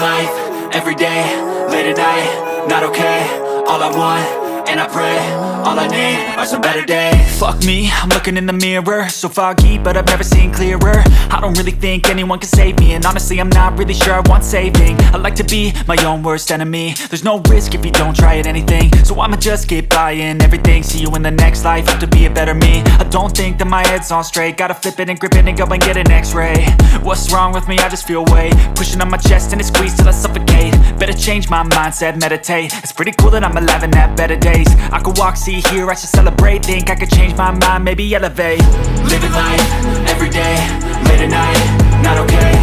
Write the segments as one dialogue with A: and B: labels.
A: life, everyday, late at night, not okay. All I want, and I pray, all I need are some better days.
B: Fuck me, I'm looking in the mirror, so foggy, but I've never seen clearer. I don't really think anyone can save me, and honestly I'm not really sure I want saving. I like to be my own worst enemy. There's no risk if you don't try at anything, so I'ma just keep buying everything. See you in the next life, have to be a better me. I don't think that my head's on straight, gotta flip it and grip it and go and get an x-ray. What's wrong with me? I just feel weight pushing on my chest and it squeezes till I suffocate. Better change my mindset, meditate. It's pretty cool that I'm alive and have better days. I could walk, see, hear, I should celebrate. Think I could change my mind, maybe elevate.
A: Living life, everyday, late at night, not okay.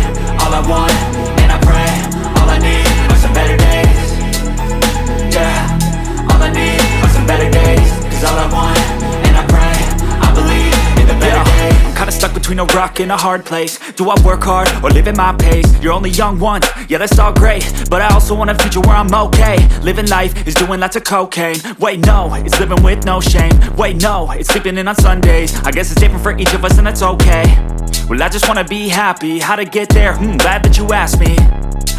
A: All I want, and I pray, all I need are some better days. Yeah, all I need are some better days. Cause all I want, and I pray, I believe in the better days.
B: I'm kinda stuck between a rock and a hard place. Do I work hard or live at my pace? You're only young once, yeah that's all great, but I also want a future where I'm okay. Living life is doing lots of cocaine. Wait no, it's living with no shame. Wait no, it's sleeping in on Sundays. I guess it's different for each of us and that's okay. Well I just wanna be happy, how to get there? Glad that you asked me.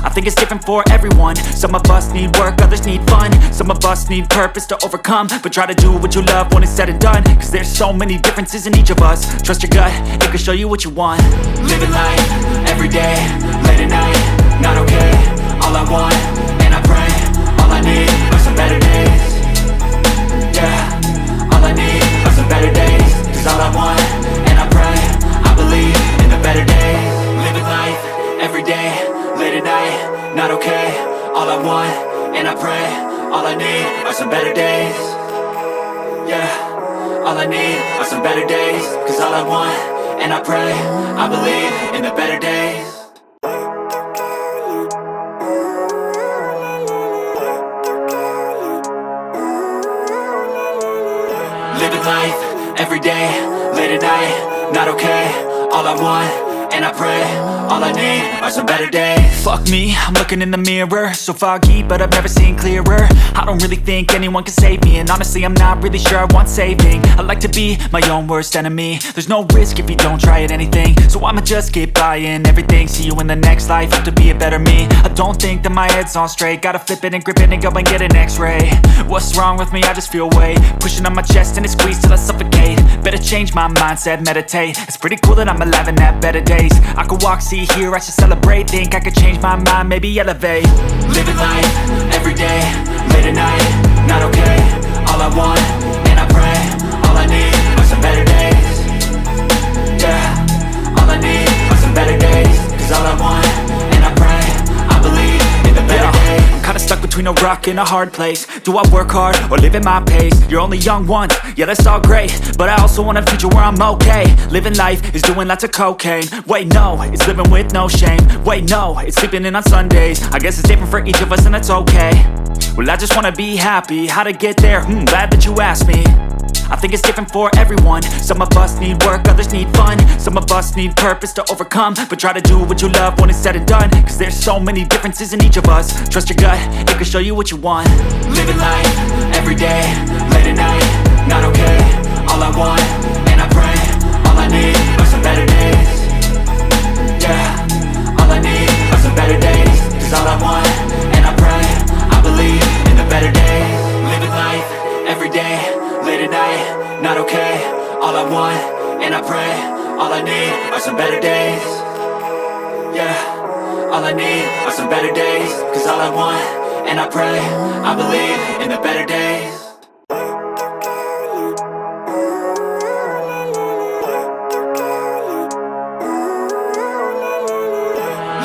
B: I think it's different for everyone. Some of us need work, others need fun. Some of us need purpose to overcome. But try to do what you love when it's said and done. Cause there's so many differences in each of us. Trust your gut, it can show you what you want.
A: Living life, everyday, late at night, not okay. All I want, and I pray, all I need are some better days. Yeah, all I need are some better days. Cause all I want, and I pray, I believe in the better days. Living life, everyday, late at night, not okay. All I want, and I pray, all I need are some better days. Yeah, all I need are some better days. Cause all I want, and I pray, I believe in the better days. Living life, everyday, late at night, not okay. All I want, and I pray, all I need are some better days.
B: Fuck me, I'm looking in the mirror, so foggy, but I've never seen clearer. I don't really think anyone can save me, and honestly I'm not really sure I want saving. I like to be my own worst enemy. There's no risk if you don't try at anything, so I'ma just keep buying everything. See you in the next life, have to be a better me. I don't think that my head's on straight, gotta flip it and grip it and go and get an x-ray. What's wrong with me? I just feel weight pushing on my chest and it squeezes till I suffocate. Better change my mindset, meditate. It's pretty cool that I'm alive and have better days. I could walk, see, hear, I should celebrate. Think I could change my mind, maybe elevate.
A: Living life, everyday, late at night, not okay. All I want, and I pray, all I need are some better days. Yeah, all I need are some better days. Cause all I want, and I pray, I believe in the better days.
B: I'm kinda stuck between a rock and a hard place. Do I work hard or live at my pace? You're only young once, yeah that's all great, but I also want a future where I'm okay. Living life is doing lots of cocaine. Wait no, it's living with no shame. Wait no, it's sleeping in on Sundays. I guess it's different for each of us and that's okay. Well I just wanna be happy, how to get there? Glad that you asked me. I think it's different for everyone. Some of us need work, others need fun. Some of us need purpose to overcome. But try to do what you love when it's said and done. Cause there's so many differences in each of us. Trust your gut, it can show you what you want.
A: Living life, everyday, late at night, not okay. All I want, and I pray, all I need are some better days. Yeah, all I need are some better days. Cause all I want, and I pray, I believe in the better days. Living life, everyday, late at night, not okay. All I want, and I pray, all I need are some better days. Yeah, all I need are some better days. Cause all I want, and I pray, I believe in the better days.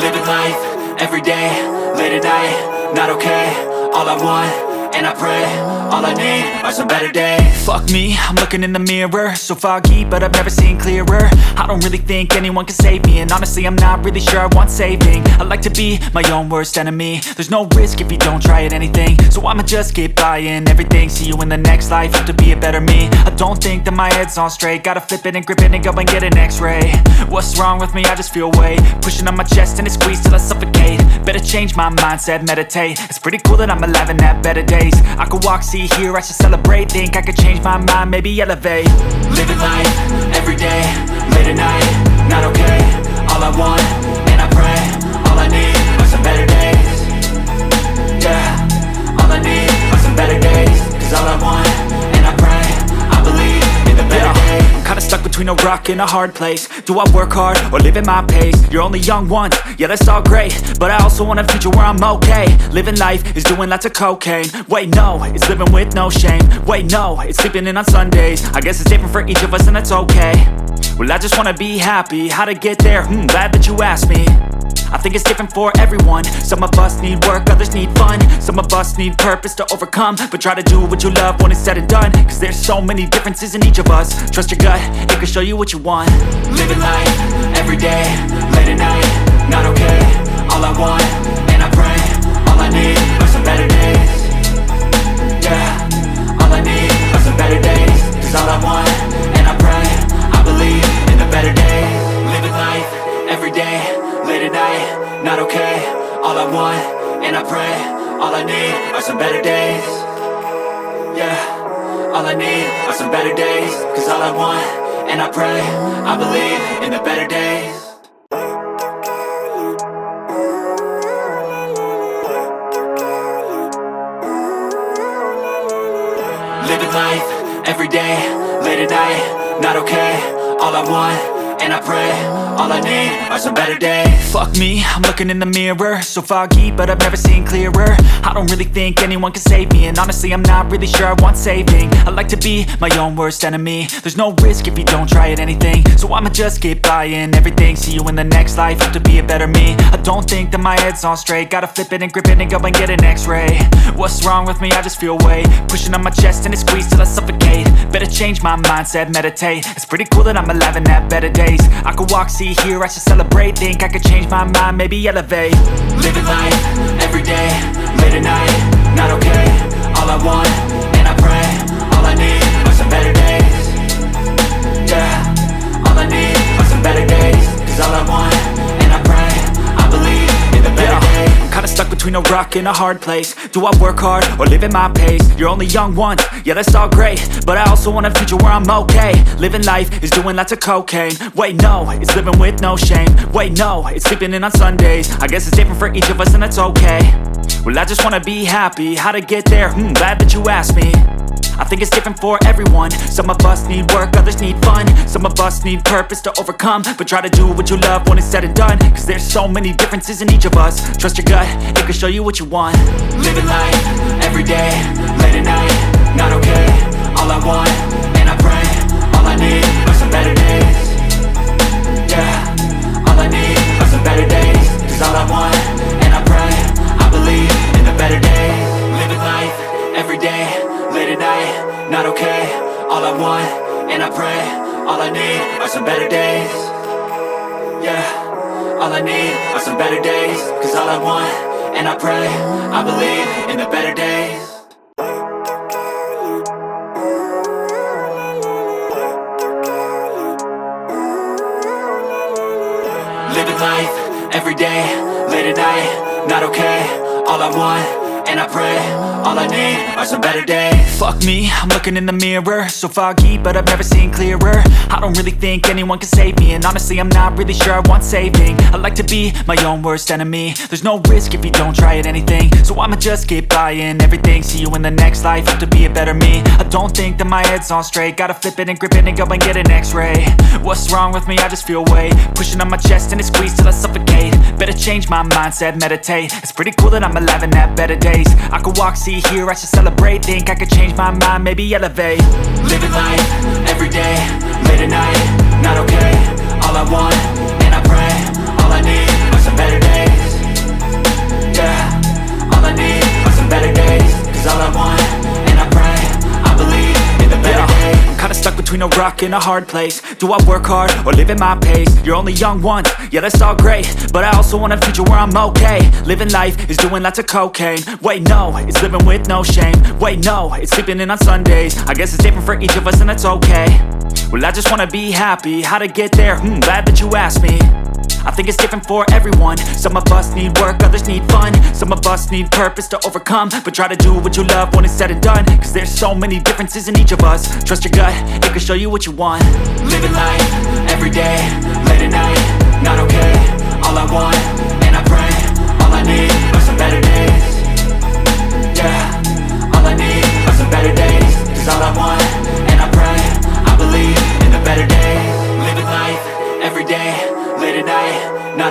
A: Living life, everyday, late at night, not okay. All I want, and I pray, all I need are some better days.
B: Fuck me, I'm looking in the mirror, so foggy, but I've never seen clearer. I don't really think anyone can save me, and honestly I'm not really sure I want saving. I like to be my own worst enemy. There's no risk if you don't try at anything, so I'ma just keep buying everything. See you in the next life, have to be a better me. I don't think that my head's on straight, gotta flip it and grip it and go and get an x-ray. What's wrong with me? I just feel weight pushing on my chest and it squeezes till I suffocate. Better change my mindset, meditate. It's pretty cool that I'm alive and have better days. I could walk, see, hear, I should celebrate. Think I could change my mind, maybe elevate.
A: Living life, everyday, late at night, not okay. All I want, and I pray, all I need are some better days. Yeah, all I need are some better days. Cause all I want, and I pray, I believe in the better days.
B: I'm kinda stuck between a rock and a hard place. Do I work hard or live at my pace? You're only young once, yeah that's all great, but I also want a future where I'm okay. Living life is doing lots of cocaine. Wait no, it's living with no shame. Wait no, it's sleeping in on Sundays. I guess it's different for each of us and that's okay. Well I just wanna be happy, how to get there? Glad that you asked me. I think it's different for everyone. Some of us need work, others need fun. Some of us need purpose to overcome. But try to do what you love when it's said and done. Cause there's so many differences in each of us. Trust your gut, it can show you what you want.
A: Living life, everyday, late at night, not okay. All I want, and I pray, all I need are some better days. Yeah, all I need are some better days. Cause all I want, and I pray, I believe in the better days. Living life, everyday, late at night, not okay. All I want, and I pray, all I need are some better days. Yeah, all I need are some better days. Cause all I want, and I pray, I believe in the better days. Living life, everyday, late at night, not okay. All I want, and I pray, all I need are some better days.
B: Fuck me, I'm looking in the mirror. So foggy, but I've never seen clearer. I don't really think anyone can save me. And honestly, I'm not really sure I want saving. I like to be my own worst enemy. There's no risk if you don't try at anything. So I'ma just get buying everything. See you in the next life, have to be a better me. I don't think that my head's on straight. Gotta flip it and grip it and go and get an x-ray. What's wrong with me? I just feel weight pushing on my chest and it squeezes till I suffocate. Better change my mindset, meditate. It's pretty cool that I'm alive and have better days. I could walk, see, hear, I should celebrate. Think I could change my mind, maybe elevate.
A: Living life, everyday, late at night, not okay. All I want, and I pray, all I need are some better days. Yeah, all I need are some better days. Cause all I want, and I pray, I believe in the better days.
B: I'm kinda stuck between a rock and a hard place. Do I work hard or live at my pace? You're only young once, yeah that's all great, but I also want a future where I'm okay. Living life is doing lots of cocaine. Wait no, it's living with no shame. Wait no, it's sleeping in on Sundays. I guess it's different for each of us and that's okay. Well I just wanna be happy, how to get there? Glad that you asked me. I think it's different for everyone. Some of us need work, others need fun. Some of us need purpose to overcome. But try to do what you love when it's said and done. Cause there's so many differences in each of us. Trust your gut, it can show you what you want.
A: Living life, everyday, late at night, not okay. All I want, and I pray, all I need are some better days. Yeah, all I need are some better days. Cause all I want, and I pray, I believe in the better days. Living life, everyday, late at night, not okay. All I want, and I pray, all I need are some better days. Yeah, all I need are some better days. Cause all I want, and I pray, I believe in the better days. Living life, everyday, late at night, not okay. All I want, and I pray, all I need are some better days.
B: Fuck me, I'm looking in the mirror. So foggy, but I've never seen clearer. I don't really think anyone can save me. And honestly, I'm not really sure I want saving. I like to be my own worst enemy. There's no risk if you don't try at anything. So I'ma just get buying everything. See you in the next life, have to be a better me. I don't think that my head's on straight. Gotta flip it and grip it and go and get an x-ray. What's wrong with me? I just feel weight pushing on my chest and it squeezes till I suffocate. Better change my mindset, meditate. It's pretty cool that I'm alive and have better days. I could walk, see, hear, I should celebrate. Think I could change my mind, maybe elevate.
A: Living life, everyday, late at night, not okay. All I want, and I pray, all I need are some better days. Yeah, all I need are some better days. Cause all I want, and I pray, I believe in the better days.
B: I'm kinda stuck between a rock and a hard place. Do I work hard or live at my pace? You're only young once, yeah that's all great, but I also want a future where I'm okay. Living life is doing lots of cocaine. Wait no, it's living with no shame. Wait no, it's sleeping in on Sundays. I guess it's different for each of us and that's okay. Well I just wanna be happy, how to get there? Glad that you asked me. I think it's different for everyone. Some of us need work, others need fun. Some of us need purpose to overcome. But try to do what you love when it's said and done. Cause there's so many differences in each of us. Trust your gut, it can show you what you want.
A: Living life, everyday, late at night, not okay. All I want, and I pray, all I need are some better days.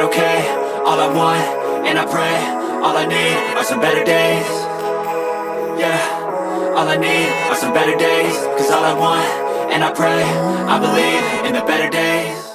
A: not okay. All I want, and I pray, all I need are some better days. Yeah, all I need are some better days. Cause all I want, and I pray, I believe in the better days.